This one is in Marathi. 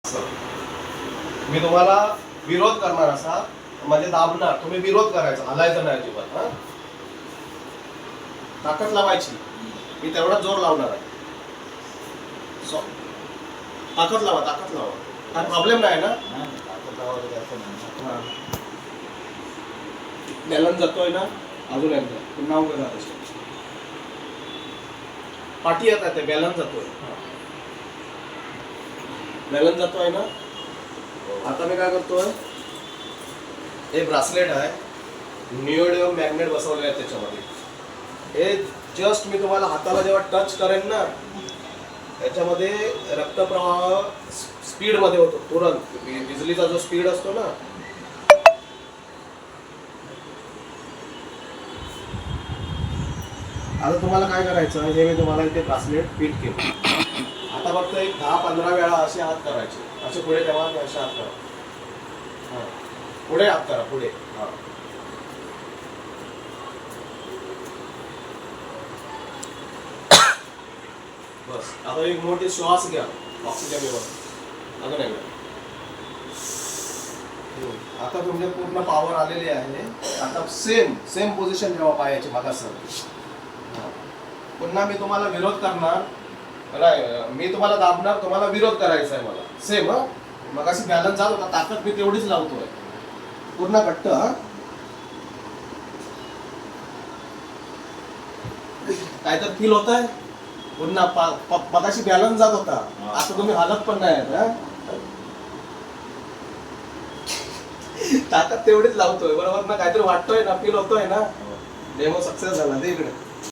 मी तुम्हाला विरोध करणार असा म्हणजे दाबणार, तुम्ही विरोध करायचा, हलायचं नाही अजिबात. हा, ताकद लावायची, मी तेवढा जोर लावणार आहे. ताकद लावा, ताकद लावा, काय प्रॉब्लेम नाही ना. बॅलन्स जातोय ना, अजून एकदा पुन्हा उभं राहा. पाठी येतात ते, बॅलन्स जातोय, बॅलन्स जातोय ना. आता मी काय करतोय, हे ब्रासलेट आहे, निओडियम मॅग्नेट बसवले आहे त्याच्यामध्ये. हे जस्ट मी तुम्हाला हाताला जेव्हा टच करेन ना, याच्यामध्ये रक्तप्रवाह स्पीड मध्ये होतो तुरंत. बिजलीचा जो स्पीड असतो ना, आता तुम्हाला काय करायचं, हे मी तुम्हाला इथे ब्रासलेट फिट केलं. आता फक्त एक 10-15 वेळा असे हात करायचे, असे पुढे तेव्हा असे हात करा. हा, पुढे हात करा, पुढे. हा, बस. आता एक मोठी श्वास घ्या, ऑक्सिजन व्यवस्थित. अजून एकदा. आता तुमचे पूर्ण पॉवर आलेली आहे. आता सेम पोझिशन ठेवा पायाची मागास. पुन्हा मी तुम्हाला विरोध करणार नाही, मी तुम्हाला दाबणार, तुम्हाला विरोध करायचा आहे मला. सेम. हा, मग अशी बॅलन्स जात होता, ताकद मी तेवढीच लावतोय, पूर्ण घट्ट. हा, काय तर फील होत आहे पुन्हा. मगाशी बॅलन्स जात होता, आता तुम्ही हालत पण नाही. ताकद तेवढीच लावतोय, बरोबर ना. काहीतरी वाटतोय ना, फील होतोय ना. डेमो सक्सेस झाला. ते इकडे